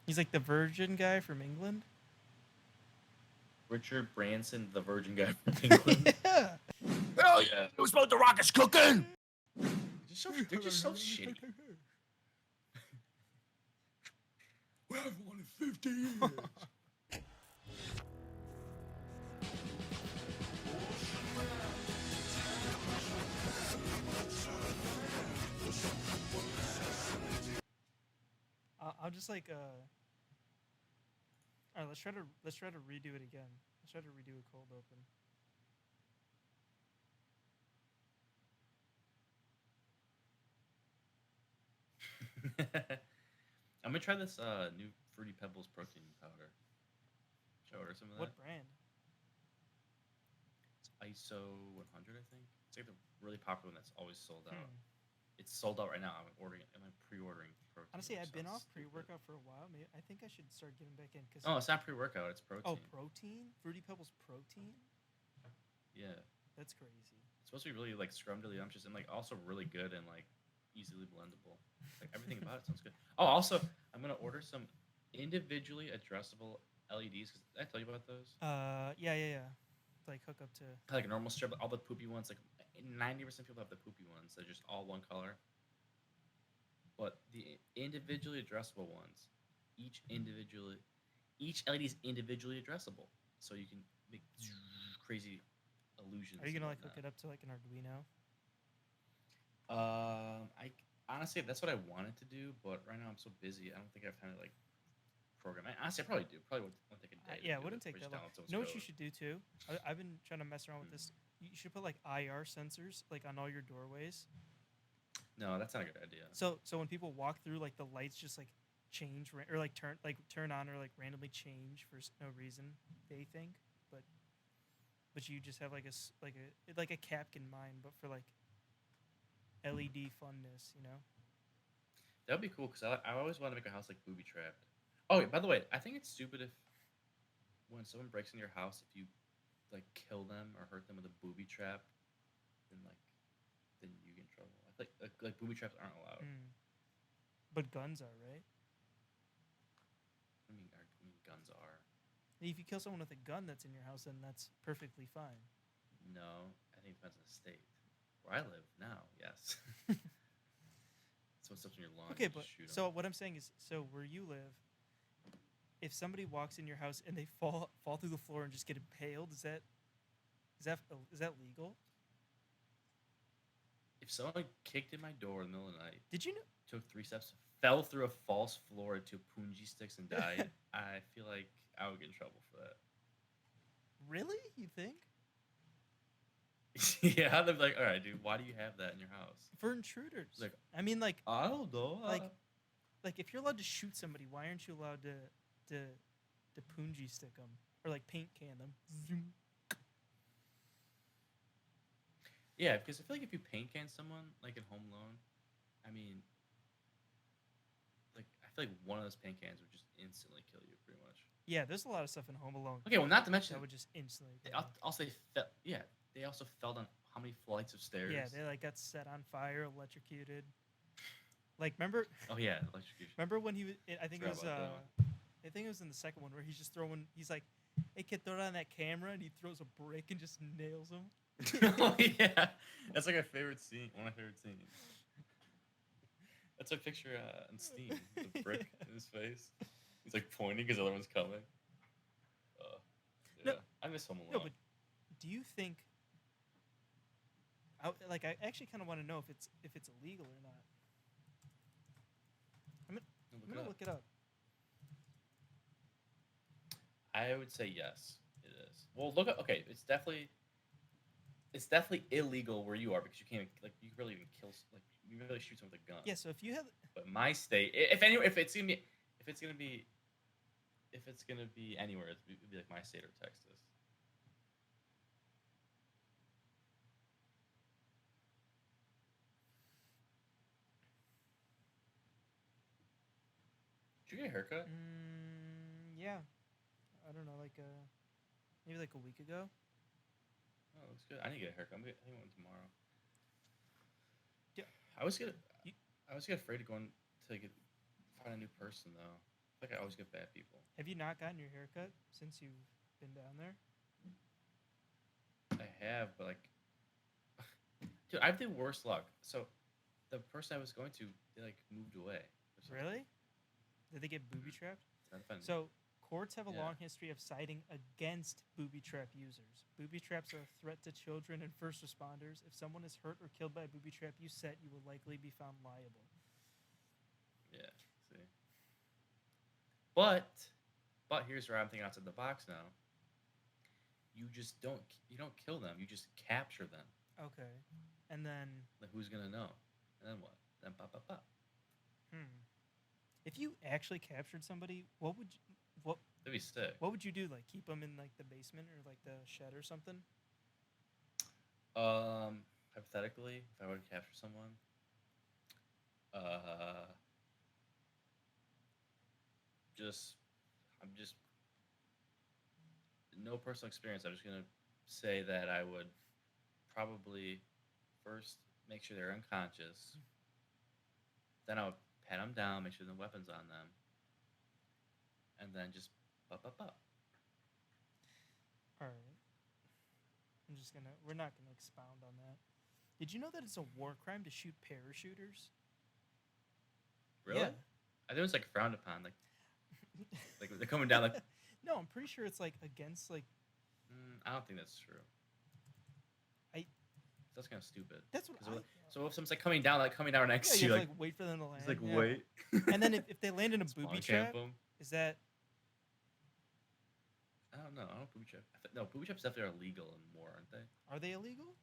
He's like the Virgin guy from England. Richard Branson, the Virgin guy from England. Yeah. Hell yeah! Who's about the rockets cooking? They're just so shitty. We haven't won in 50 years. I'll just like all right, let's try to redo it again. Let's try to redo a cold open. I'm gonna try this new Fruity Pebbles protein powder. Should I order some of that? What brand? It's ISO 100, I think. It's like the really popular one that's always sold out. Hmm. It's sold out right now. I'm ordering. I'm pre-ordering protein. Honestly, I've been off stupid. pre-workout for a while. Maybe I think I should start getting back in because Oh, it's not pre-workout. It's protein. protein, Fruity Pebbles protein. Yeah. That's crazy. It's supposed to be really like scrumdiddlyumptious and like also really good and like easily blendable. Like everything about it sounds good. Oh, also I'm gonna order some individually addressable LEDs. Cause did I tell you about those? Yeah. Like hook up to. Like a normal strip, all the poopy ones. Like 90% of people have the poopy ones. They're just all one color. But the individually addressable ones, each LED is individually addressable, so you can make crazy illusions. Are you gonna like hook it up to like an Arduino? I honestly that's what I wanted to do, but right now I'm so busy. I don't think I have time to like program. Honestly, I probably do. Probably won't take a day. Yeah, it wouldn't take that long. You know what you should do too? I've been trying to mess around with this. You should put like IR sensors like on all your doorways. No, that's not a good idea. So when people walk through, like the lights just like change or like turn on or like randomly change for no reason. They think, but you just have like a Capkin mind, but for like LED funness, you know. That would be cool because I always want to make a house like booby trapped. Oh, by the way, I think it's stupid if when someone breaks into your house, if you like kill them or hurt them with a booby trap, then you get in trouble. I feel like booby traps aren't allowed. But guns are, right? I mean, guns are. If you kill someone with a gun that's in your house, then that's perfectly fine. No, I think it depends on the state. Where I live now, yes. Someone steps on your lawn. Okay, you but just shoot 'em. so what I'm saying is, so where you live, if somebody walks in your house and they fall through the floor and just get impaled, is that legal? If someone kicked in my door in the middle of the night, Did you know? took 3 steps, fell through a false floor into punji sticks and died, I feel like I would get in trouble for that. Really? You think? Yeah, they're like, all right, dude, why do you have that in your house? For intruders. Like, I mean, like, I don't know. like if you're allowed to shoot somebody, why aren't you allowed to punji stick them or like paint can them? Zoom. Yeah, because I feel like if you paint can someone, like in Home Alone, I mean, like I feel like one of those paint cans would just instantly kill you, pretty much. Yeah, there's a lot of stuff in Home Alone. Okay, well, not to mention that would just instantly. Also, they also fell down how many flights of stairs? Yeah, they like got set on fire, electrocuted. Like, remember? Oh yeah, electrocution. Remember when he was? I think it was. I think it was in the second one where he's just throwing. He's like, "Hey kid, throw it on that camera," and he throws a brick and just nails him. Oh yeah, that's like my favorite scene. One of my favorite scenes. That's a picture on Steam. The brick in his face. He's like pointing because the other one's coming. Yeah, no, I miss Home Alone. No, but do you think? I actually kind of want to know if it's illegal or not. I'm gonna look it up. I would say yes, it is. Well, look at okay. It's definitely illegal where you are because you can't you really even kill you really shoot someone with a gun. Yeah. So if you have, but my state, if it's gonna be anywhere, it'd be like my state or Texas. Did you get a haircut? Yeah. I don't know, maybe like a week ago. Oh, looks good. I need to get a haircut. I think one tomorrow. Yeah. I always get afraid of going to find a new person though. Like I always get bad people. Have you not gotten your haircut since you've been down there? I have, but like, dude, I have the worst luck. So, the person I was going to, they like moved away. Or something. Really? Did they get booby trapped? It's not fun. So, courts have a Yeah. long history of siding against booby trap users. Booby traps are a threat to children and first responders. If someone is hurt or killed by a booby trap you set, you will likely be found liable. Yeah. See. But here's where I'm thinking outside the box now. You just don't kill them. You just capture them. Okay. And then, Like who's gonna know? And then what? Then pop pop pop. if you actually captured somebody, what That'd be sick. would you do? Like keep them in like the basement or like the shed or something? Hypothetically, if I were to capture someone, uh, I'm just no personal experience. I'm just gonna say that I would probably first make sure they're unconscious. Then I would pat them down, make sure the weapons on them, and then just pop pop pop. All right. We're not gonna expound on that. Did you know that it's a war crime to shoot parachuters? Really? Yeah. I think it was like frowned upon. Like they're coming down. Like No, I'm pretty sure it's like against like I don't think that's true. That's kind of stupid. that's what 'Cause I. So if someone's like coming down next Yeah, to you you, have like to like wait for them to land. it's like yeah. wait. And then if they land in a Spawn booby camp trap, 'em. is that I don't know. I don't know booby trap. No, booby traps definitely are illegal in war, aren't they? are they illegal?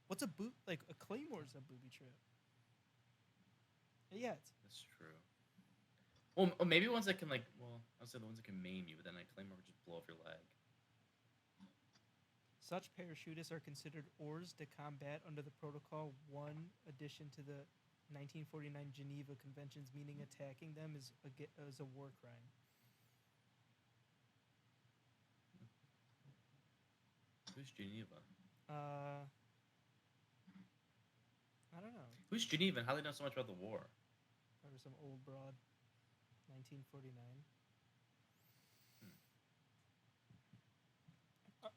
What's a boot like a claymore's a booby trap? Yeah, That's true. Well, maybe ones that can like. Well, I would say the ones that can maim you, but then I claim would just blow off your leg. such parachutists are considered hors de combat under the Protocol 1 addition to the 1949 Geneva Conventions, meaning attacking them is a war crime. Who's Geneva? I don't know. Who's Geneva? And how they know so much about the war? Or some old broad. 1949.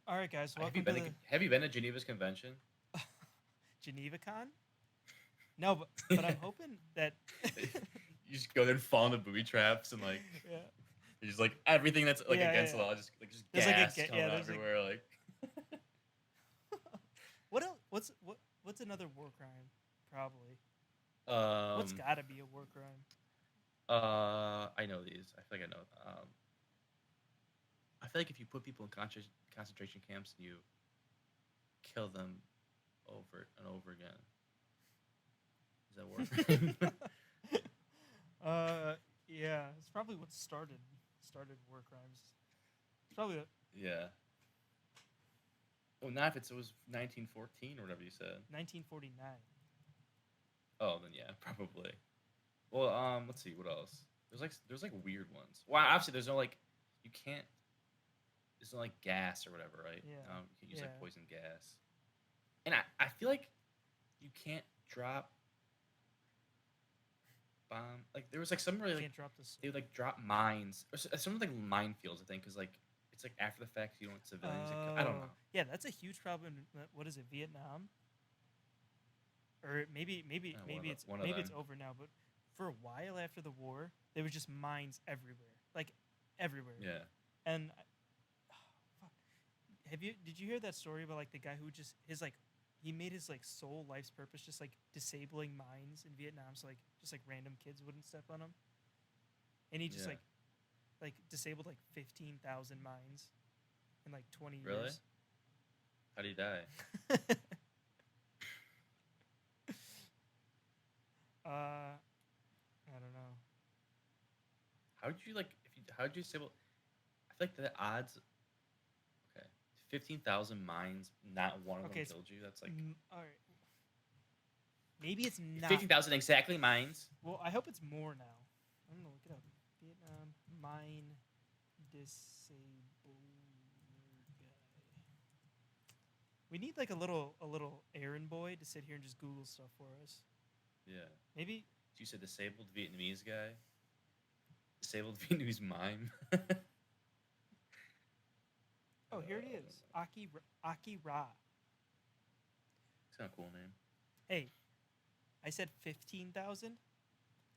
All right, guys. Welcome to Have you been to Geneva's convention? GenevaCon. No, but I'm hoping that. You just go there and fall into booby traps and like Yeah. it's just like everything that's like Yeah, against yeah. the law, just There's like a gas ga- coming yeah, out there's like- everywhere. Like What else? What's another war crime? Probably. What's got to be a war crime? I know these. I feel like I know. I feel like if you put people in concentration camps and you kill them over and over again, is that war crime? Yeah, it's probably what started war crimes. It's probably Yeah. Well, not if it was 1914 or whatever you said. 1949. Oh, then yeah, probably. Well, let's see what else. There's like weird ones. Well, obviously there's no like you can't. There's no like gas or whatever, right? Yeah. You can use Yeah. like poison gas. And I feel like you can't drop bomb. Like there was like some really like Can't drop this. they would like drop mines or some like minefields. I think because like it's like after the fact you don't want civilians. I don't know. Yeah, that's a huge problem. What is it, Vietnam? Or maybe one of it's them. over now. But for a while after the war, there was just mines everywhere, like everywhere. Yeah. And fuck, did you hear that story about like the guy who just he made his like sole life's purpose just like disabling mines in Vietnam, so like just like random kids wouldn't step on them, and he just Yeah. like disabled like 15,000 mines in like 20 Really? years. How do you die? I don't know. How'd you disable? I feel like the odds. Okay, 15,000 mines, not one of Okay, them killed you. That's like All right. Maybe it's not. 15,000 exactly mines. Well, I hope it's more now. I'm gonna look it up. Vietnam mine disable guy. We need like a little errand boy to sit here and just Google stuff for us. Yeah. Maybe You said disabled Vietnamese guy. Disabled Vietnamese mime. Oh, here it is. Aki Ra. It's kind of cool name. Hey, I said 15,000.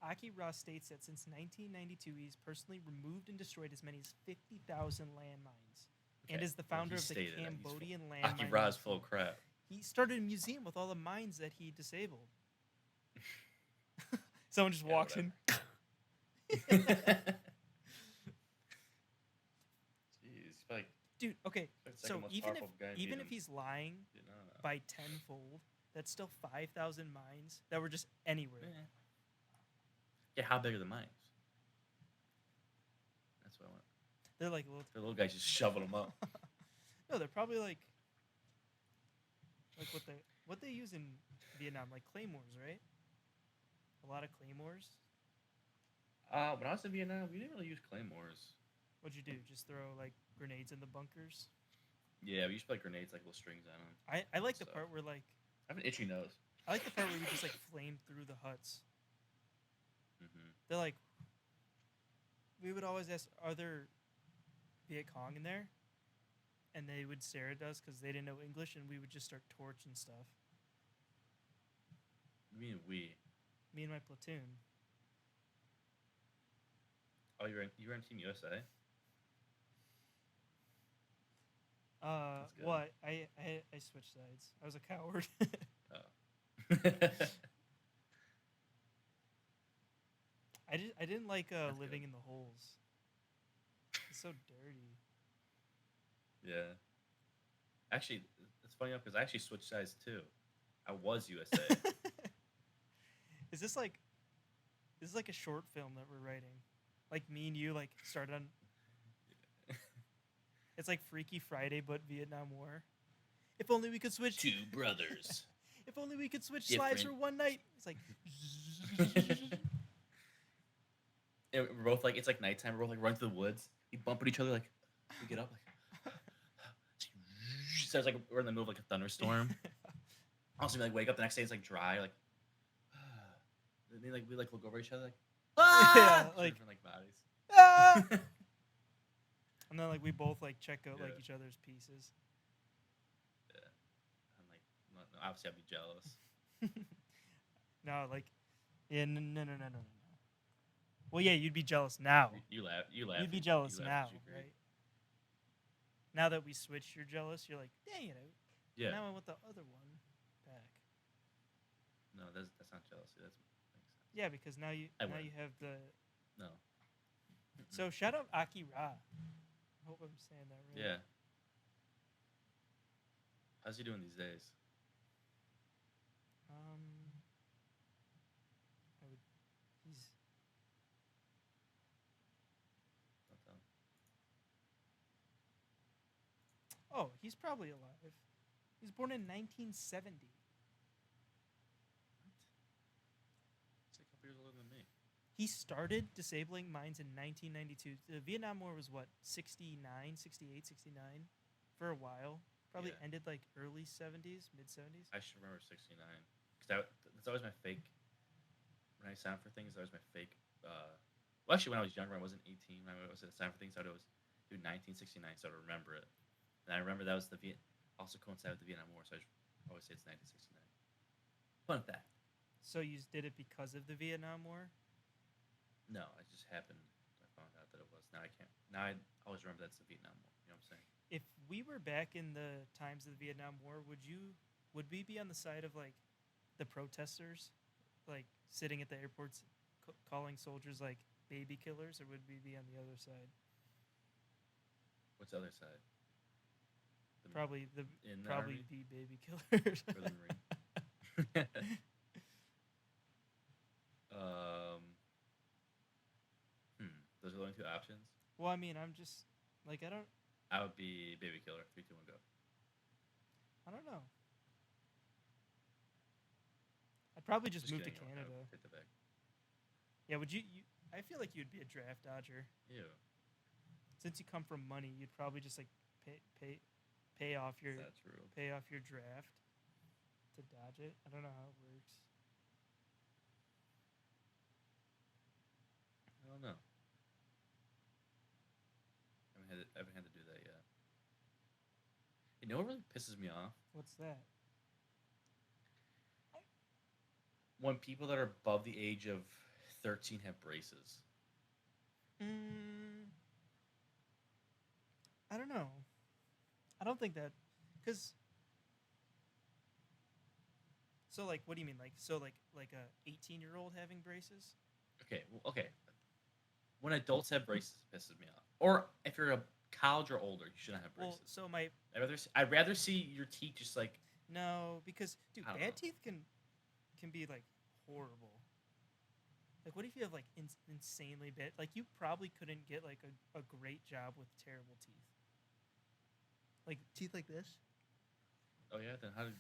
Aki Ra states that since 1992, he's personally removed and destroyed as many as 50,000 landmines, and is the founder of the Cambodian landmine. Aki Ra is full of crap. He started a museum with all the mines that he disabled. Someone just walks in. Jeez, like, dude. Okay, so even if in he's lying Vietnam. by tenfold, that's still 5,000 mines that were just anywhere. Yeah, how big are the mines? That's what I want. They're like little guys just shoving them up. No, they're probably like what they use in Vietnam, like claymores, right? A lot of claymores. When I was in Vietnam, we didn't really use claymores. What'd you do? Just throw like grenades in the bunkers? Yeah, we used to put like grenades, like little strings on them. I like the part where like I have an itchy nose. I like the part where we just like flame through the huts. Mm-hmm. They're like, we would always ask, are there Viet Cong in there? And they would stare at us because they didn't know English, and we would just start torching stuff. Me and my platoon. Oh, you were on Team USA? What? I switched sides. I was a coward. Oh. I didn't like living good. in the holes. It's so dirty. Yeah. Actually, it's funny enough because I actually switched sides too. I was USA. Is this like a short film that we're writing? Like me and you like started on. It's like Freaky Friday, but Vietnam War. If only we could switch. Two brothers. If only we could switch Different. slides for one night. It's like. And we're both like, it's like nighttime. We're both like running through the woods. We bump at each other like, we get up like. So it's like we're in the middle of like a thunderstorm. Also, we like wake up the next day. It's like dry. Like, and then like we like look over each other like, Yeah, like different like bodies. Ah! And then like we both like check out like each other's pieces. Yeah, I'm like, no, obviously I'd be jealous. No, like, yeah, no. Well, yeah, you'd be jealous now. You laugh. You'd be jealous you now, laugh 'cause you're great. right? Now that we switched, you're jealous. You're like, dang it, Yeah. now I want the other one back. No, that's not jealousy. That's makes sense. Yeah, because now you have the. No. So shout out Aki Ra. I hope I'm saying that right. Yeah. How's he doing these days? He's Not done. Oh, he's probably alive. He was born in 1970. He's like a couple years older than me. He started disabling mines in 1992. The Vietnam War was what, 69, 68, 69 for a while. Probably ended like early 70s, mid 70s. I should remember 69 because that's always my fake. When I sign for things, that was my fake. Well, actually, when I was younger, I wasn't 18. When I was sign for things, I would always do 1969, so I would remember it. And I remember that was also coincided with the Vietnam War, so I always say it's 1969. Fun fact. So you did it because of the Vietnam War? No, it just happened. I found out that it was. Now I can't. Now I always remember that's the Vietnam War. You know what I'm saying? If we were back in the times of the Vietnam War, would we be on the side of like the protesters, like sitting at the airports calling soldiers like baby killers, or would we be on the other side? What's the other side? Probably the Army? baby killers. Or the Marine? Those are the only two options. Well, I mean, I'm just like I would be baby killer. 3, 2, 1, go. I don't know. I'd probably just move to kidding, Canada. Take the bag. Yeah, would you? I feel like you'd be a draft dodger. Ew. Since you come from money, you'd probably just like pay off your That's true. pay off your draft to dodge it. I don't know how it works. I don't know. haven't had to do that yet. You know what really pisses me off? What's that? When people that are above the age of 13 have braces. I don't know. I don't think that, because. So like, what do you mean? Like a 18-year-old having braces? Okay. When adults have braces, it pisses me off. Or if you're a college or older, you shouldn't have braces. Well, so my I'd rather see your teeth just like. no, because dude, I don't bad know. teeth can be like horrible. Like, what if you have like insanely bad? Like, you probably couldn't get like a great job with terrible teeth. Like teeth like this. Oh yeah, then how did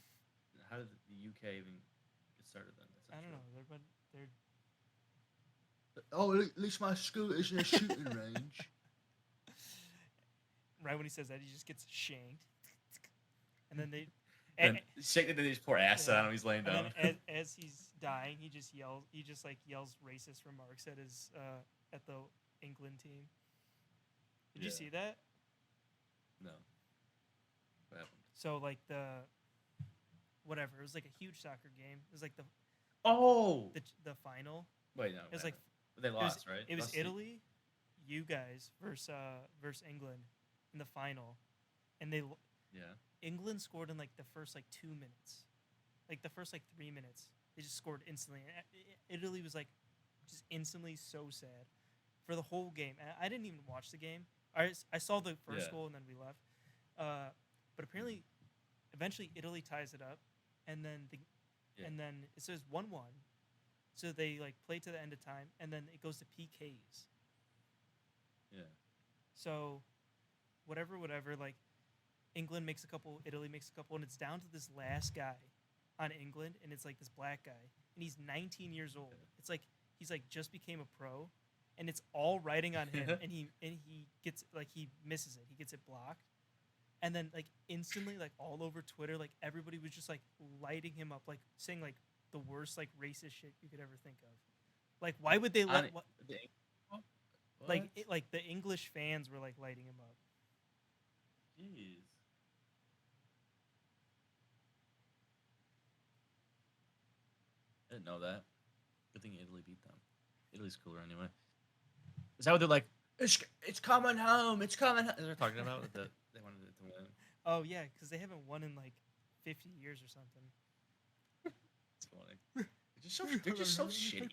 the UK even get started then? I don't know. They're Oh, at least my school is in a shooting range. right when he says that, he just gets shanked, and then they. And then they just pour acid on him. He's laying down. And then as he's dying, he just yells racist remarks at his at the England team. Did you see that? No. What happened? So like whatever, it was like a huge soccer game. It was like the final. Wait, no. It was like they lost, right? It was Italy, you guys versus England in the final, and England scored in like the first like 2 minutes, like the first like 3 minutes. They just scored instantly. Italy was like just instantly so sad for the whole game. And I didn't even watch the game. I saw the first goal and then we left. But apparently, eventually Italy ties it up, and then it says 1-1. So they like play to the end of time, and then it goes to PKs. Yeah. So, whatever. Like, England makes a couple, Italy makes a couple, and it's down to this last guy on England, and it's like this black guy, and he's 19 years old. It's like he's like just became a pro, and it's all riding on him, and he gets like he misses it, he gets it blocked, and then like instantly like all over Twitter, like everybody was just like lighting him up, like saying like the worst like racist shit you could ever think of. Like, why would they let like the English fans were like lighting him up. Jeez. I didn't know that. Good thing Italy beat them. Italy's cooler anyway. Is that what they're like? It's coming home. It's coming home. They're talking about that they wanted it to win. Oh yeah, because they haven't won in like 50 years or something. It's funny. They're just so shitty.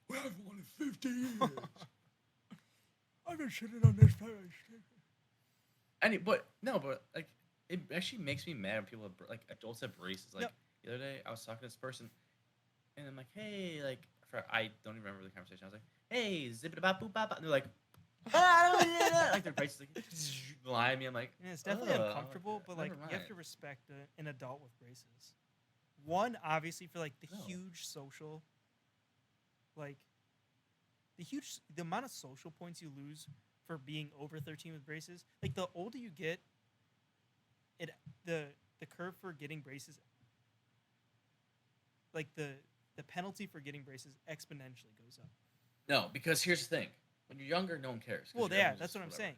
We haven't won in 50 years. I've been shitting on this place. But like it actually makes me mad when people have, like adults have braces. Like the other day, I was talking to this person, and I'm like, "Hey, like," I don't even remember the conversation. I was like, "Hey, zip it bop boop bop," and they're like, like their braces like lie at me. I'm like, yeah, it's definitely uncomfortable, but like you have to respect an adult with braces. One, obviously, for like the huge social, like the amount of social points you lose for being over 13 with braces. Like the older you get, the curve for getting braces, like the penalty for getting braces exponentially goes up. No, because here's the thing: when you're younger, no one cares. Well, yeah, that's what I'm saying.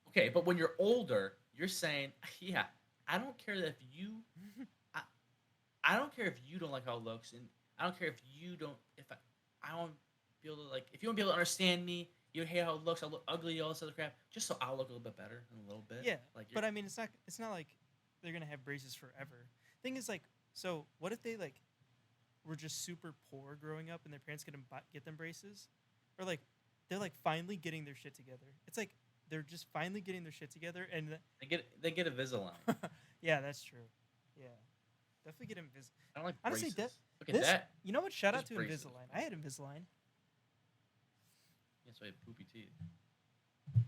Okay, but when you're older, you're saying, yeah, I don't care if you, I don't care if you don't like how it looks, and I don't care if you don't, I don't be able to, like, if you won't be able to understand me, you hate how it looks, I look ugly, all this other crap, just so I'll look a little bit better in a little bit. Yeah, like, but I mean, it's not like they're gonna have braces forever. Thing is, like, so what if they like were just super poor growing up and their parents get them braces, or like they're like finally getting their shit together. It's like they're just finally getting their shit together, and they get a Invisalign. Yeah, that's true. Yeah, definitely get Invisalign. I don't like honestly braces. Look at that. You know what? Shout out to braces. Invisalign. I had Invisalign. Yeah, so I had poopy teeth.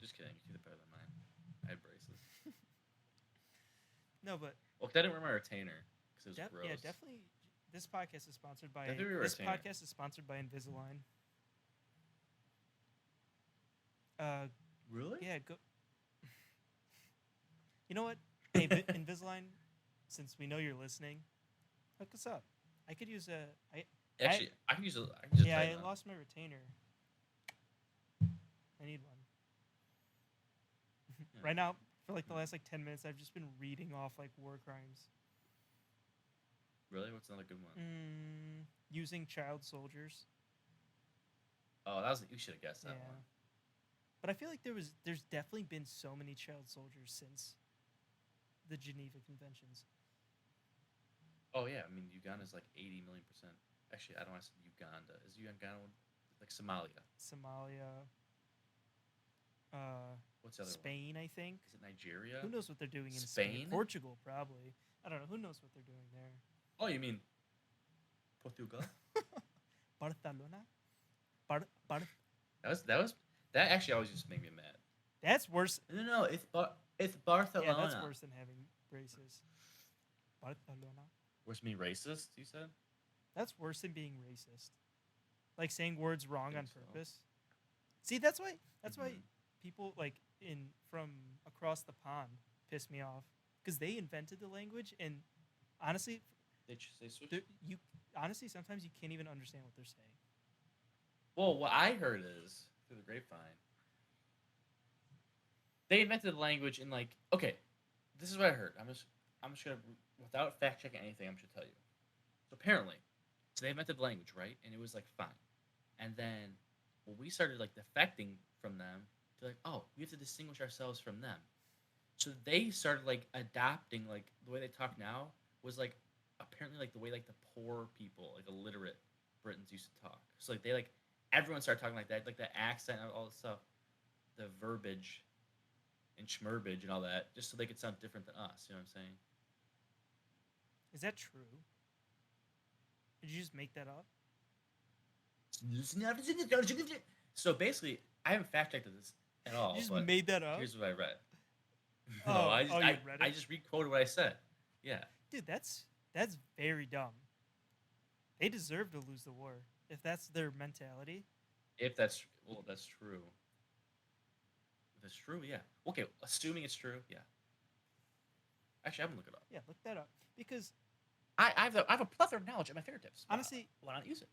Just kidding. Your teeth are better than mine. I had braces. No, but well, 'cause I didn't wear my retainer because it was gross. Yeah, definitely. This podcast is sponsored by Invisalign. Really? Yeah. Go. You know what? Hey, Invisalign. Since we know you're listening, hook us up. I could use a. I can use a. Yeah, I lost my retainer. Right now, for like the last like 10 minutes, I've just been reading off like war crimes. Really? What's another good one? Using child soldiers. Oh, that was you should have guessed that one. But I feel like there's definitely been so many child soldiers since the Geneva Conventions. Oh yeah, I mean Uganda's like 80 million %. Actually, I don't want to say Uganda. Is Uganda like Somalia? Somalia. What's the other Spain, one? I think. Is it Nigeria? Who knows what they're doing in Spain? Spain? Portugal, probably. I don't know. Who knows what they're doing there? Oh, you mean Portugal? Barcelona. That actually always just made me mad. That's worse. No, it's Barcelona. Yeah, that's worse than having braces. Barcelona. Worse than being racist? You said. That's worse than being racist. Like saying words wrong on so. purpose. See, that's why people like from across the pond piss me off because they invented the language, and honestly, they switched. Honestly sometimes you can't even understand what they're saying. Well, what I heard is through the grapevine, they invented the language in like this is what I heard. I'm just gonna without fact checking anything. I'm just gonna tell you. So apparently, they invented the language, right? And it was like fine, and then when we started like defecting from them, they're like, oh, we have to distinguish ourselves from them. So they started like adopting like the way they talk now was like apparently like the way like the poor people, like illiterate Britons used to talk. So like they like everyone started talking like that, like the accent and all this stuff, the verbiage and schmerbage and all that, just so they could sound different than us. You know what I'm saying? Is that true? Did you just make that up? So basically, I haven't fact checked this at all. You just made that up? Here's what I read. You read it? I just re-quoted what I said. Yeah. Dude, that's very dumb. They deserve to lose the war if that's their mentality. If that's true. If it's true, yeah. Okay, assuming it's true, yeah. Actually, I'm gonna look it up. Yeah, look that up because I have a plethora of knowledge at my fingertips. Honestly, why not use it?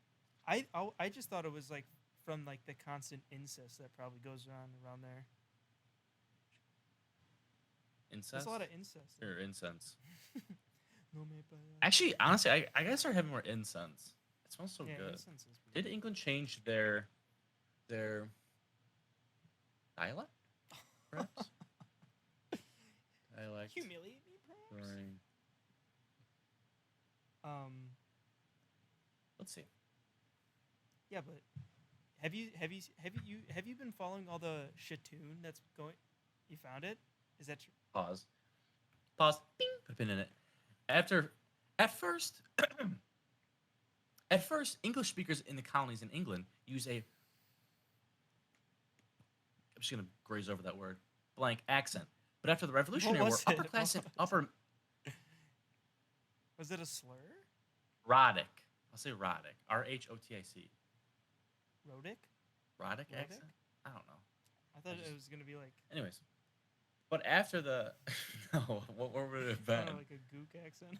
I just thought it was like from like the constant incest that probably goes on around there. Incest? There's a lot of incest. Or incense. No, Actually, honestly, I gotta start having more incense. It smells so good. Incense is Did England change their dialect? Perhaps? Dialect. Humiliate me, perhaps. During... Let's see. Yeah, but have you been following all the shitoon that's going? You found it? Is that true? Pause. Bing. Put a pin in it. At first, English speakers in the colonies in England use a. I'm just gonna graze over that word. Blank accent. But after the Revolutionary War, upper class and upper. Was it a slur? Rhotic. I'll say rhotic. RHOTIC. Rhotic? Rhotic accent? I don't know. I thought it was gonna be like. Anyways, but after the no, what would it have been? Like a gook accent.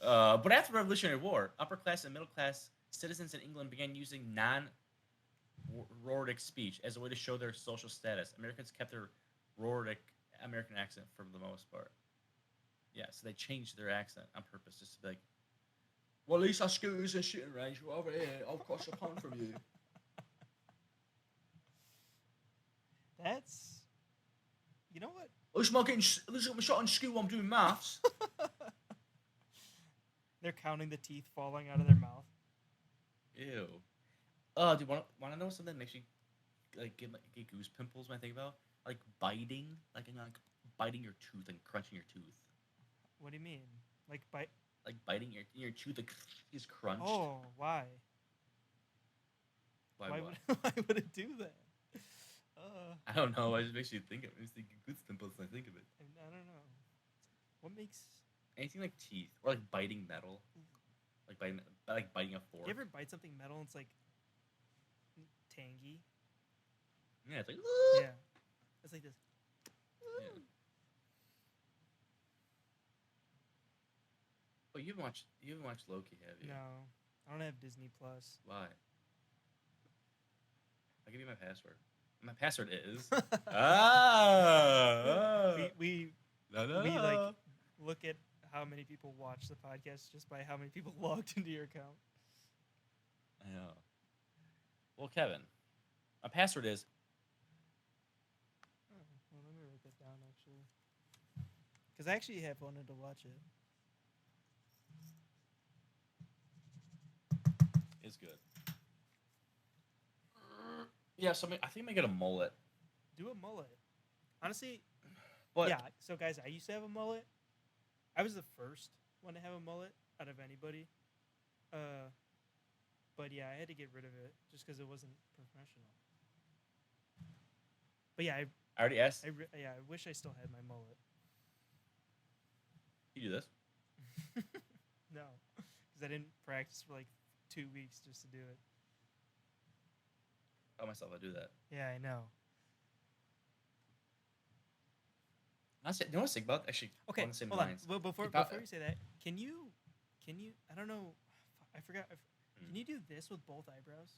But after the Revolutionary War, upper class and middle class citizens in England began using non-rhotic speech as a way to show their social status. Americans kept their rhotic American accent for the most part. Yeah, so they changed their accent on purpose just to be like, well, at least our scooters and shooting range were over here. I'll cross a pond from you. That's... You know what? At least I'm shot in school while I'm doing maths. They're counting the teeth falling out of their mouth. Ew. Do you want to know something that makes you like get goosepimples when I think about like biting, like biting your tooth and crunching your tooth. What do you mean? Like bite? Like biting your tooth is crunched. Oh, why? Why would it do that? I don't know. It just makes you think of it. It's like goosepimples when I think of it. I don't know. What makes anything like teeth or like biting metal, like biting a fork. You ever bite something metal and it's like tangy? Yeah, it's like yeah, it's like this. Yeah. Oh, you haven't watched Loki, have you? No, I don't have Disney Plus. Why? I'll give you my password. My password is ah. we La, la, we la. like look at how many people watch the podcast just by how many people logged into your account. I know. Well, Kevin, my password is Oh, well, let me write that down actually, because I actually have wanted to watch it. is good. Yeah, so I think I might get a mullet. Do a mullet. Honestly, But yeah. So guys, I used to have a mullet. I was the first one to have a mullet out of anybody. But yeah, I had to get rid of it just because it wasn't professional. But yeah, I already asked. I wish I still had my mullet. You do this. No, because I didn't practice for like 2 weeks just to do it. Tell myself I do that. Yeah, I know. Honestly, you know what's sick about? Actually, Okay, on the same hold on. lines. Well, before About- you say that, can you? I don't know. I forgot. Can you do this with both eyebrows?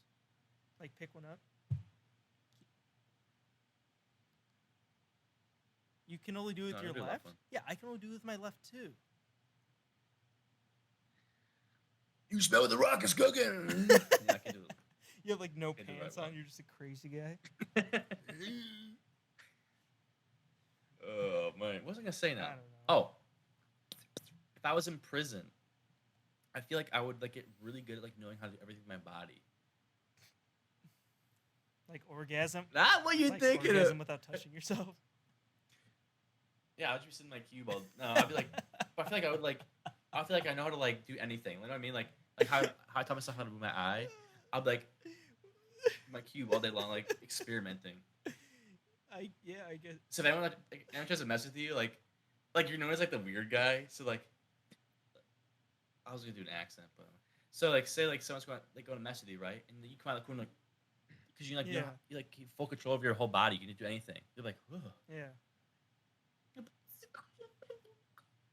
Like pick one up. You can only do it with No, I your do the left. left one. Yeah, I can only do it with my left too. You smell what the rock is cooking. Yeah, I can do it. You have like no Can't do the pants right on. one. You're just a crazy guy. Oh man, what was I gonna say I now? don't know. Oh, if I was in prison, I feel like I would like get really good at like knowing how to do everything with my body. Like orgasm. Not what you Like thinking orgasm of. without touching yourself. Yeah, I'd just be sitting in my cube. No, I'd be like, but I feel like I would like. I feel like I know how to like do anything. You know what I mean? Like how I taught myself how to move my eye. I'd be like my cube all day long, like experimenting. I guess. So if anyone tries to mess with you, like you're known as like the weird guy. So like, I was gonna do an accent, but so like say like someone's going to mess with you, right? And then you come out of the corner like, because you like Yeah. you like keep full control of your whole body. You can do anything. You're like, ugh. Yeah.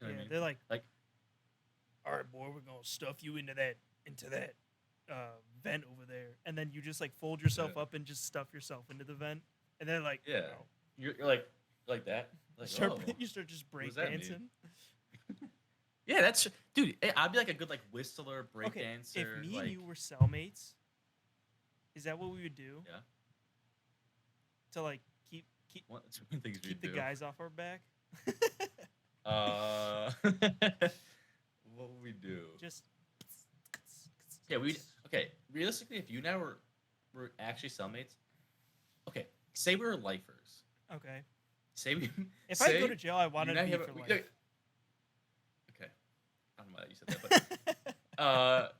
You know what I mean? They're like, Like- all right, boy, we're gonna stuff you into that vent over there, and then you just like fold yourself Yeah. up and just stuff yourself into the vent, and they're like, Yeah. no. You're like that. Like, oh. You start just break does that mean? dancing. Yeah, that's dude. I'd be like a good like whistler, break Okay, dancer. if me like, and you were cellmates, is that what we would do? Yeah. To like keep one things we keep the do. guys off our back. What would we do? Just Yeah, we okay. Realistically, if you and I were actually cellmates, okay. Say we were lifers. okay. Say we. If say I go to jail, I want you to and I be have for we life. could- Okay, I don't know why you said that, but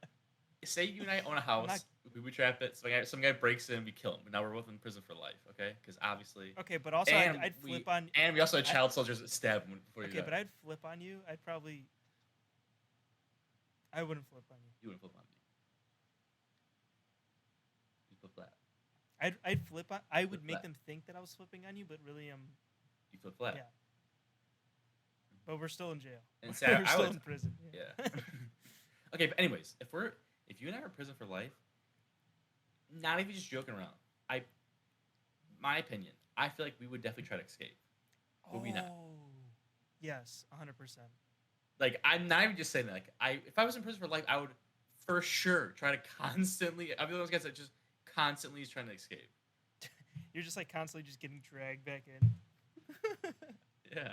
say you and I own a house, we would trap it. Some guy breaks in, we kill him. Now we're both in prison for life, okay? Because obviously, Okay, but also and I'd we- flip on. and we also had child soldiers that stab him before you Okay, died. but I'd flip on you. I wouldn't flip on you. You wouldn't flip on me. You flip flat. I'd flip on. I would Flip make flat. them think that I was flipping on you, but really You flip flat. Yeah. But we're still in jail. And we're Sarah, I still would- in prison. Yeah. Okay, but anyways, if you and I are in prison for life, not even just joking around. My opinion, I feel like we would definitely try to escape. Would we not? Yes, 100%. Like I'm not even just saying that. Like if I was in prison for life, I would for sure try to constantly. I'd be one of those guys that just constantly is trying to escape. You're just like constantly just getting dragged back in. Yeah.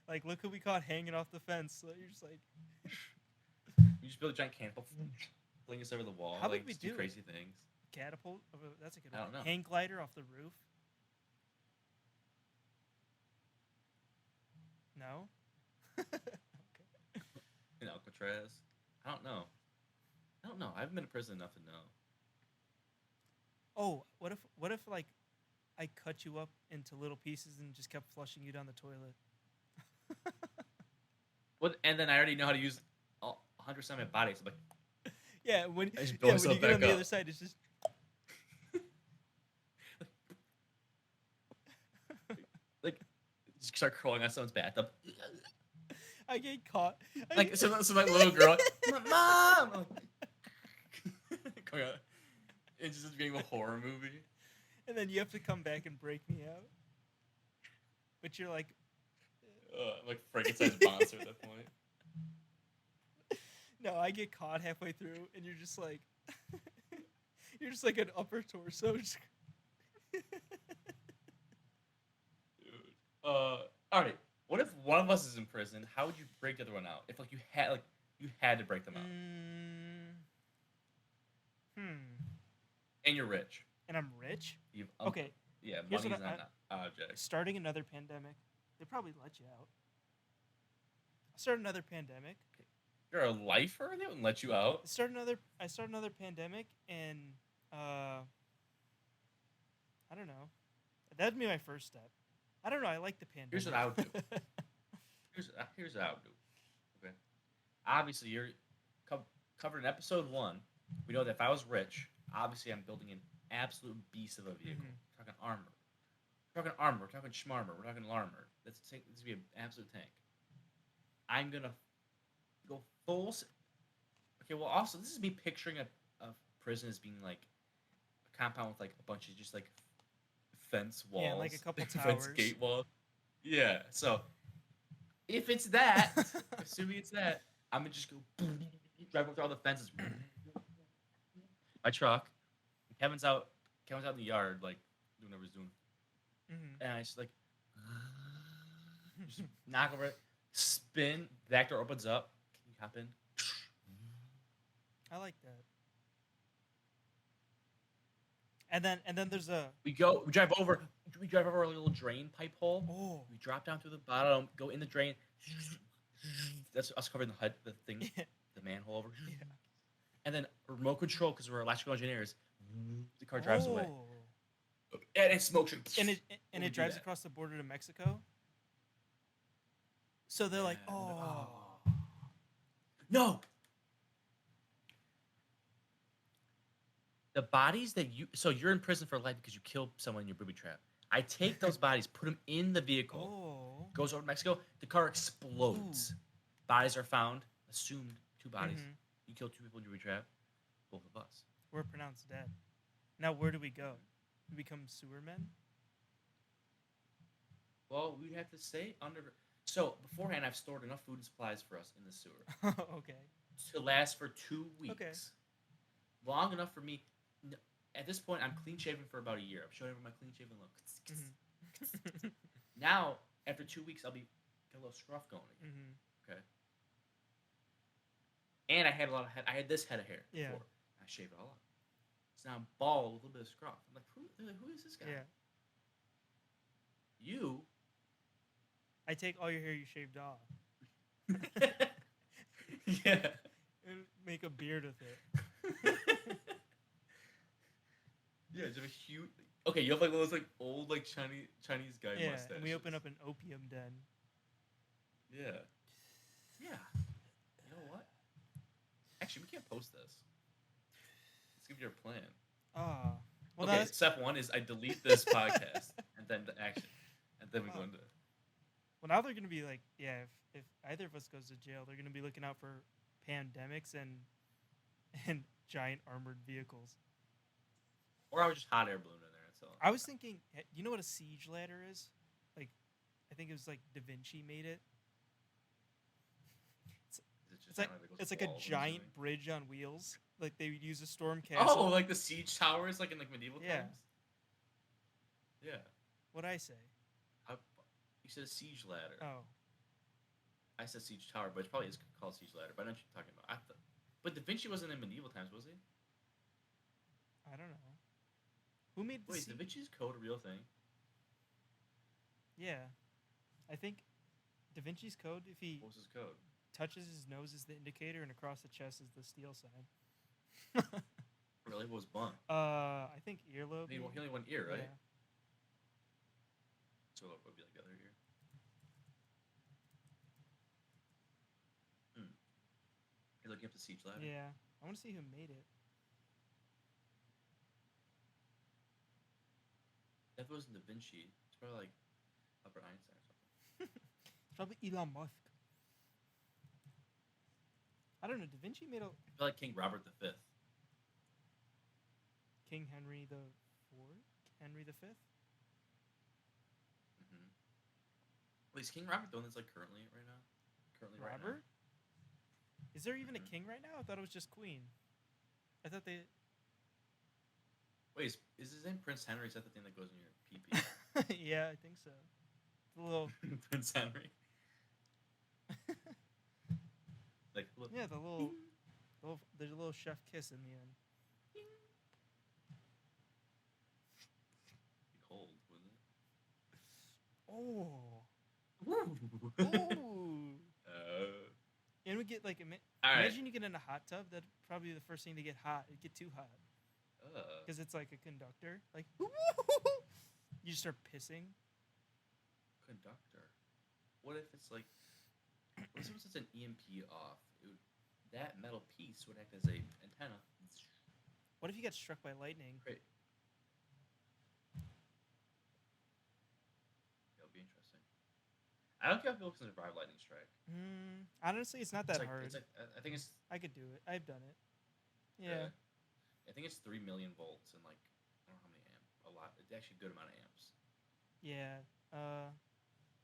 Like, look who we caught hanging off the fence. So you're just like, You just build a giant candle, fling us over the wall. How would like, we just do do it? crazy things. catapult? That's a good I one. don't know. Hang glider off the roof? No? Okay. In Alcatraz. I don't know. I haven't been to prison enough to know. Oh, what if like I cut you up into little pieces and just kept flushing you down the toilet? What? And then I already know how to use 100% of my body. So like, Yeah, when I just yeah, build when you myself get on back the up. other side, it's just like, just start crawling on someone's bathtub. I get caught. Like some like little girl, Mom. Going out. It's just being a horror movie. And then you have to come back and break me out. But you're like, Like Frankenstein's monster at that point. no, I get caught halfway through, and you're just like an upper torso. Just Dude. All right. What if one of us is in prison? How would you break the other one out? If you had to break them out, and you're rich. And I'm rich. You've Okay. Yeah, Here's money's what not an object. Starting another pandemic, they probably let you out. I start another pandemic. You're a lifer. They wouldn't let you out. I start another pandemic, and I don't know. That'd be my first step. I don't know. I like the pandemic. Here's what I would do. Here's what I would do. Okay. Obviously, you're covered in episode 1. We know that if I was rich, obviously I'm building an absolute beast of a vehicle. We're talking armor. We're talking schmarmer. We're talking larmer. This is going to be an absolute tank. I'm going to go full... Okay, well, also, this is me picturing a prison as being like a compound with like a bunch of just like fence walls. Yeah, like a couple fence towers. gate walls. Yeah, so if it's that, assuming it's that, I'm going to just go drive through all the fences. My truck. Kevin's out in the yard, like, doing whatever he's doing. And I just, like, just knock over it, spin, back door opens up. Can you hop in? I like that. And then there's a... We drive over a little drain pipe hole. Oh. We drop down through the bottom, go in the drain. That's us covering the thing, the manhole over. Yeah. And then remote control, because we're electrical engineers. The car drives away. Oh. And it smokes. And it drives across the border to Mexico. So they're like, oh. No. The bodies that so you're in prison for life because you killed someone in your booby trap. I take those bodies, put them in the vehicle, goes over to Mexico, the car explodes. Ooh. Bodies are found, assumed 2 bodies. You killed 2 people in your booby trap, both of us. We're pronounced dead. Now where do we go? We become sewer men? Well, we'd have to stay under... So, beforehand, I've stored enough food and supplies for us in the sewer. Okay. To last for 2 weeks. Okay. Long enough for me... At this point, I'm clean-shaven for about a year. I'm showing everyone my clean-shaven look. Now, after 2 weeks, I'll be... Got a little scruff going again. Okay? And I had I had this head of hair before. I shaved it all up. So now I'm bald with a little bit of scruff. I'm like, who is this guy? Yeah. You... I take all your hair you shaved off. Yeah. And make a beard with it. Yeah, you have a huge... Okay, you have like those like old like Chinese guy mustaches. Yeah, and we open up an opium den. Yeah. Yeah. You know what? Actually, we can't post this. Let's give you a plan. Well, okay, step 1 is I delete this podcast and then the action. And then we go into... Well, now they're going to be like, yeah, if either of us goes to jail, they're going to be looking out for pandemics and giant armored vehicles. Or I would just hot air balloon in there. So I was thinking, you know what a siege ladder is? Like, I think it was like Da Vinci made it. It's like a giant bridge on wheels. Like they would use a storm castle. Oh, like the siege towers, like in like medieval times. Yeah. What'd I say? You said a siege ladder. Oh. I said siege tower, but it probably is called siege ladder. But I know what you're talking about. But Da Vinci wasn't in medieval times, was he? I don't know. Who made the Da Vinci's code a real thing? Yeah. I think Da Vinci's code, if he... What was his code? Touches his nose is the indicator, and across the chest is the steal sign. Really? What was bun? I think earlobe. He only had one ear, right? Yeah. So it would be like the other ear. You're looking up the siege ladder? Yeah. I want to see who made it. If it wasn't Da Vinci, it's probably like Albert Einstein or something. It's probably Elon Musk. I don't know. Da Vinci made a... I feel like King Robert V. King Henry the Fourth? Henry V. Mm-hmm. Wait, is King Robert the one that's like currently right now? Currently right Robert? Is there even a Mhm. king right now? I thought it was just queen. I thought they. now? Wait, is his name Prince Henry? Is that the thing that goes in your pee Yeah, I think so. The little. pee? Prince Henry. Like look. Yeah, the little. There's a little chef kiss in the end. Be cold, wouldn't Oh. it? Ooh. And we get like All right. imagine you get in a hot tub. That'd probably be the first thing to get hot. It'd get too hot because it's like a conductor. Like you just start pissing. Conductor. What if it's like? What if it's an EMP off? That metal piece would act as a antenna. What if you get struck by lightning? Great. That'll be interesting. I don't care if people can survive lightning strike. Honestly, it's not that It's like, hard. It's like, I think it's. I could do it. I've done it. Yeah. I think it's 3 million volts and like I don't know how many amps. A lot. It's actually a good amount of amps. Yeah.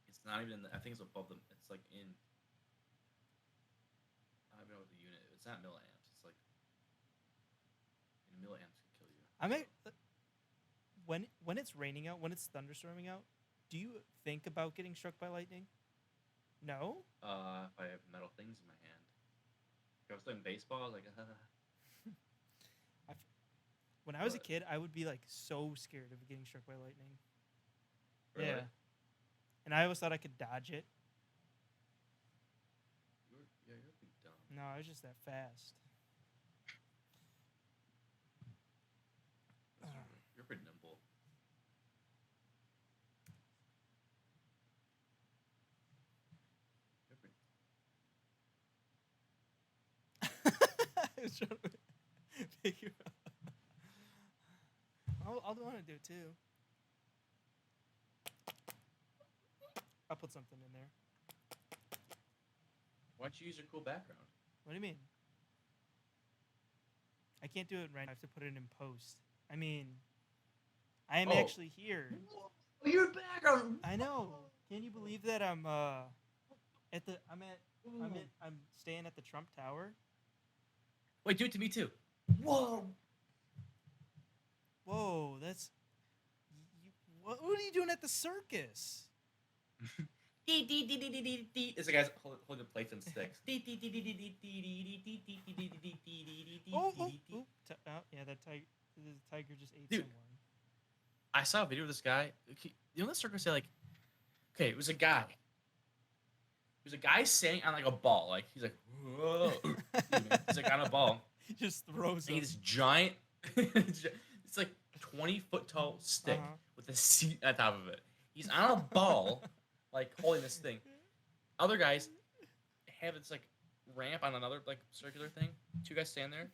It's not even in the. I think it's above them. It's like in. I don't know the unit. It's not milliamps. It's like. Milliamps can kill you. When it's raining out, when it's thunderstorming out, do you think about getting struck by lightning? No. If I have metal things in my hand. If I was playing baseball, I was like, When I was a What? kid, I would be like so scared of getting struck by lightning. Really? Yeah. And I always thought I could dodge it. You're pretty dumb. No, I was just that fast. You're pretty nimble. You're pretty... I was trying to figure out. I'll want to do it too. I'll put something in there. Why'd you use your cool background? What do you mean? I can't do it right now. I have to put it in post. I mean, I am Oh. actually here. Whoa, your background. I know. Can you believe that I'm staying at the Trump Tower? Wait, do it to me too. Whoa. Whoa, that's what are you doing at the circus? It's the guys holding plates and sticks. Oh, yeah, the tiger just ate Dude. someone. I saw a video of this guy. You know the circus say like, okay, it was a guy. It was a guy sitting on like a ball. Like he's like, whoa. He's like on a ball. He just throws And it. this giant, it's like 20-foot tall stick with a seat on top of it. He's on a ball, like holding this thing. Other guys have this like ramp on another like circular thing. Two guys stand there,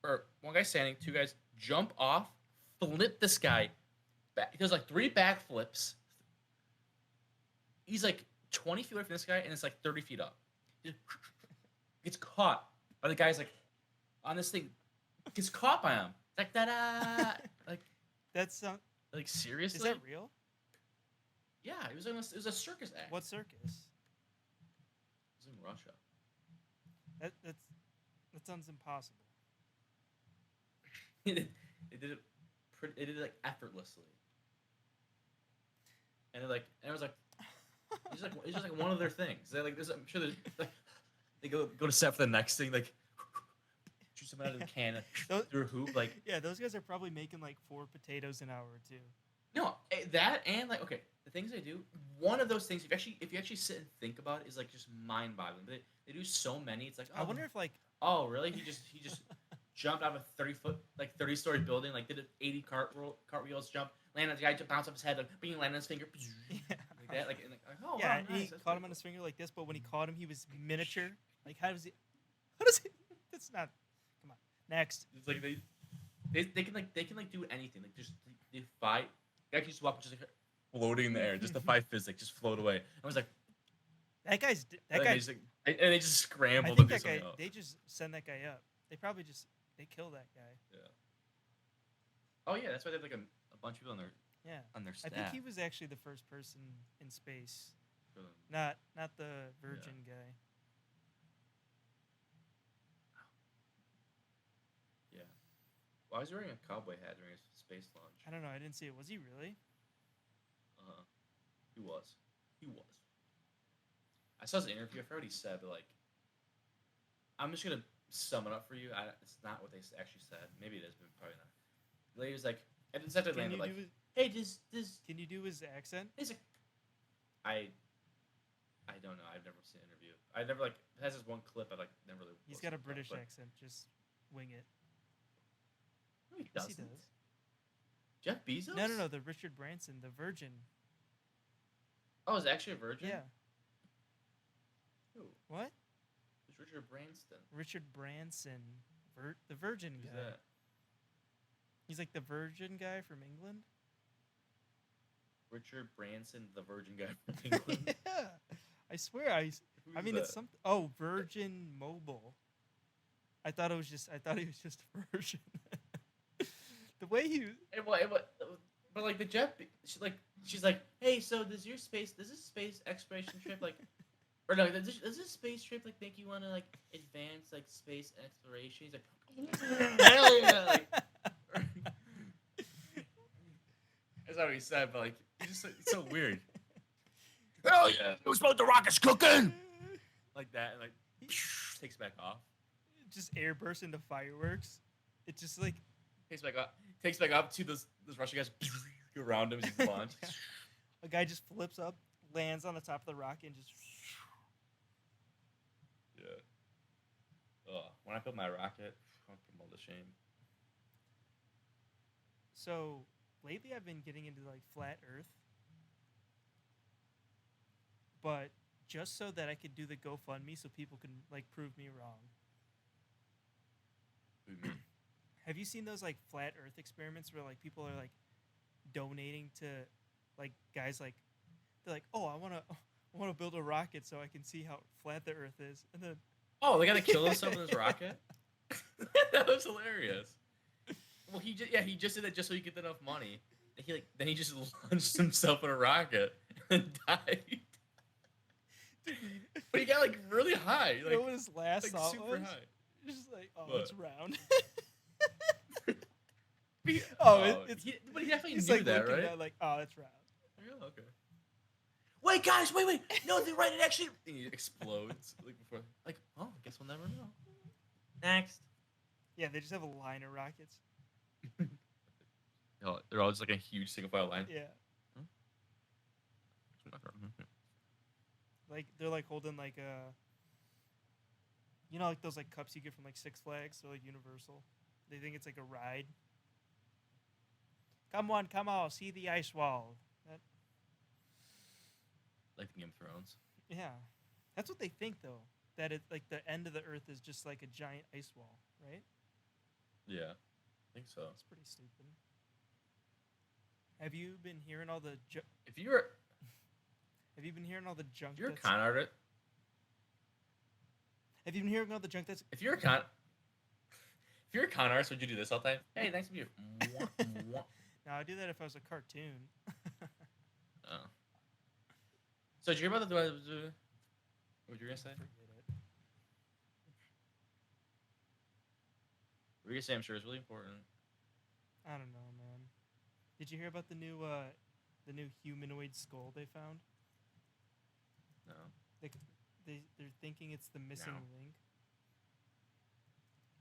or one guy standing. Two guys jump off, flip this guy. He does like 3 backflips. He's like 20 feet away from this guy, and it's like 30 feet up. He gets caught by the guy's like on this thing. Gets caught by him. It's like da-da. Like That's like seriously? is that real? Yeah, it was a circus act. What circus? It was in Russia. That sounds impossible. They did it like effortlessly. And it was like it's just like one of their things. They like I'm sure like, they go to set for the next thing like shoot something out of the can through a hoop like Yeah, those guys are probably making like 4 potatoes an hour too. no that and like okay the things they do one of those things if you actually sit and think about it is like just mind boggling. But they do so many. It's like I wonder if like oh really he just jumped out of a 30-story building like did an 80 cartwheels jump landed on the guy bounced off his head like being landed on his finger yeah. like that like, and like oh Yeah, wow, and nice. he That's caught pretty him on cool. his finger like this, but when he caught him, he was miniature. Like, how does he? That's not. Come on. Next. It's like they can do anything. Like just they fight. Guy can just walk just like floating in the air, just defy physics, just float away. I was like, That guy's. That and guy. They just, like, and they just I scramble think to that do guy. something else. They just send that guy up. They probably just. They kill that guy. Yeah. Oh yeah, that's why they have like a bunch of people Yeah, on their I think staff. he was actually the first person in space, Um, not the yeah. Virgin guy. Yeah. Why was he wearing a cowboy hat during his space launch? I don't know. I didn't see it. Was he really? He was. He was. I saw his interview. I forgot what he said, but like, I'm just gonna sum it up for you. It's not what they actually said. Maybe it is, but probably not. The lady was like, and it's after Can landed you like, do his, hey, does Can you do his accent? he's like, I I don't know. I've never seen an interview. I never like it has this one clip. I like never really. He's got a listened to, British but accent. Just wing it. no, he Yes, doesn't. he does. Jeff Bezos? No. The Richard Branson, the Virgin. Oh, is it actually a virgin? Yeah. Who? What? It's Richard Branson. Richard Branson, the Virgin Who's guy. that? He's like the Virgin guy from England. Richard Branson, the virgin guy from England. Yeah, I swear. I Who's mean, that? it's something. Oh, Virgin Mobile. I thought he was just a virgin. The way he. But like the she's like, hey, so does this space exploration trip like, or no, does this space trip like make you want to like advance like space exploration? He's like, hell yeah, like. That's not what he said, but like, it's so weird. Hell yeah, it was about the rockets cooking. Like that, and like takes back off. Just airburst into fireworks. It's just like Takes back up to those Russian guys go around him as he's launched. a guy just flips up, lands on the top of the rocket, and just. Yeah. When I build my rocket, I'll put them all to shame. So lately, I've been getting into like flat Earth, but just so that I could do the GoFundMe, so people can like prove me wrong. What do you mean? Have you seen those like flat Earth experiments where like people are like donating to like guys like they're like, oh, I want to build a rocket so I can see how flat the Earth is, and then Oh, they gotta kill himself with his rocket. That was hilarious. Well, he just did that just so he could get enough money. Then he just launched himself in a rocket and died. But he got like really high, you know what his last thought super was? high. Just like, oh, What? it's round. But he definitely He's knew like that, looking right? at like, oh, it's round. Yeah, okay. Wait, guys, wait. No, they're right. It actually and he explodes like before. Like, oh, I guess we'll never know. Next. Yeah, they just have a line of rockets. They're all just like a huge single file line. Yeah, like they're like holding like like those like cups you get from like Six Flags or like Universal. They think it's like a ride. Come on, see the ice wall. Like the Game of Thrones. Yeah, that's what they think though. That it's like the end of the Earth is just like a giant ice wall, right? Yeah, I think so. It's pretty stupid. Have you been hearing all the? If you're Have you been hearing all the junk? if you're a con artist, Have you been hearing all the junk that's? if you're a con artist, would you do this all the time? Hey, nice to meet you. No, I'd do that if I was a cartoon. Oh. So did you hear about the? What were you gonna say? Forget it. What were you gonna say? I'm sure it's really important. I don't know, man. Did you hear about the new humanoid skull they found? No. They're thinking it's the missing No. link.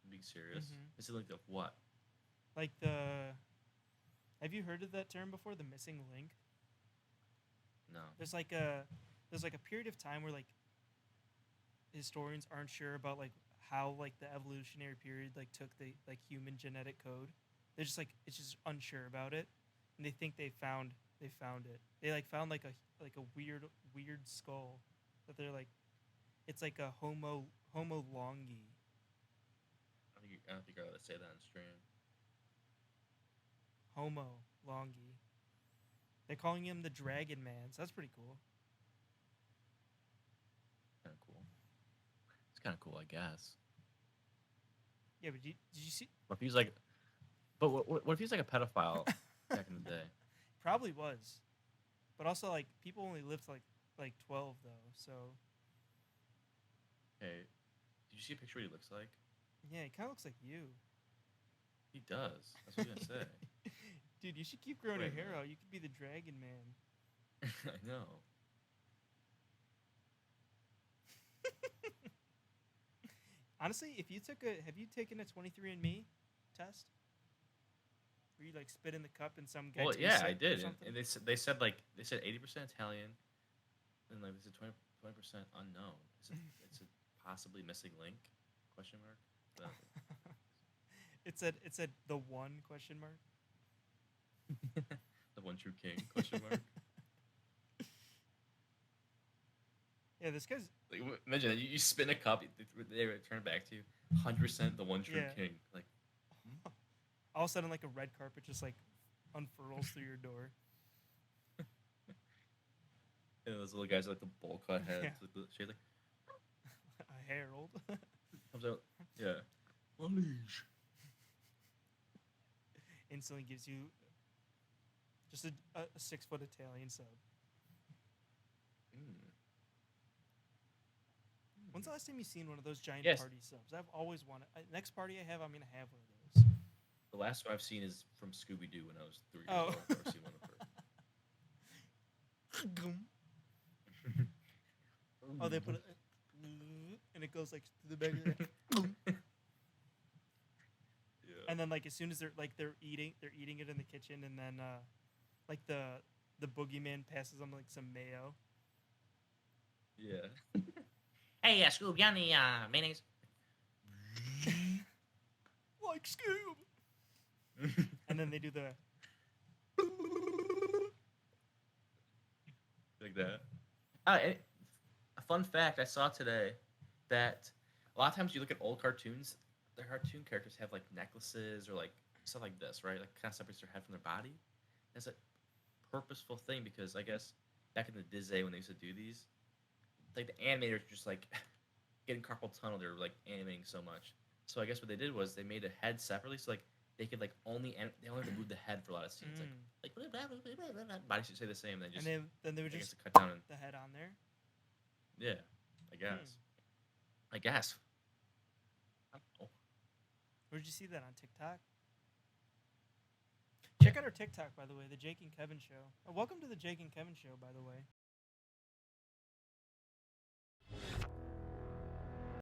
I'm being serious. Mhm. Is it like the what? Like have you heard of that term before? The missing link. No. There's like a period of time where like historians aren't sure about like how like the evolutionary period like took the like human genetic code. They're just like it's just unsure about it, and they think they found it. They like found like a weird skull that they're like it's like a homo longi. I don't think I ought to say that on stream. Homo longi. They're calling him the Dragon Man, so that's pretty cool. Kind of cool. It's kind of cool, I guess. Yeah, but did you see? But if he's like, But what if he's like a pedophile back in the day? Probably was, but also like people only lived to like 12 though. So Hey, did you see a picture what he looks like? yeah, it kind of looks like you. He does. That's what I was gonna say. Dude, you should keep growing Wait a your hair minute. out. You could be the Dragon Man. I know. Honestly, if you have you taken a 23andMe test? Where you like spit in the cup and some guy Well, tastes yeah, I it or did, something? and they said 80% Italian, and like they said 20% unknown. It's a possibly missing link? Question mark. It said the one question mark. The one true king? Question mark. Yeah, this guy's Like imagine that you spin a cup, they return it back to you. 100% the one true yeah. king. Like All of a sudden, like a red carpet just like unfurls through your door. those little guys with, like the bowl cut heads, Yeah. like the shade like A herald. comes out. Yeah. Unleash. Instantly gives you just a 6-foot Italian sub. Mm. When's the last time you seen one of those giant Yes. party subs? I've always wanted. Next party I have, I'm gonna have one of those. The last one I've seen is from Scooby Doo when I was 3 years Oh. old. I've never seen one of her. Oh, they put it, and it goes like to the back of the Yeah. and then like as soon as they're eating it in the kitchen, and then like the boogeyman passes them like some mayo. Yeah. Hey, Scoob, you on the mayonnaise? Like Scoob. And then they do the Like that. A fun fact I saw today that a lot of times you look at old cartoons, the cartoon characters have like necklaces or like stuff like this, right? Like kind of separates their head from their body. It's a purposeful thing because I guess back in the Disney when they used to do these, like the animators just like getting carpal tunnel. They were like animating so much. So I guess what they did was they made a head separately, so like they could like they only had to move the head for a lot of scenes. Like blah, blah, blah, blah, blah, blah. Bodies should say the same. They just and then they would I guess just to cut down. the head on there. Yeah, I guess. I guess. I don't know. Where did you see that on TikTok? Check out our TikTok, by the way, the Jake and Kevin Show. Welcome to the Jake and Kevin Show, by the way.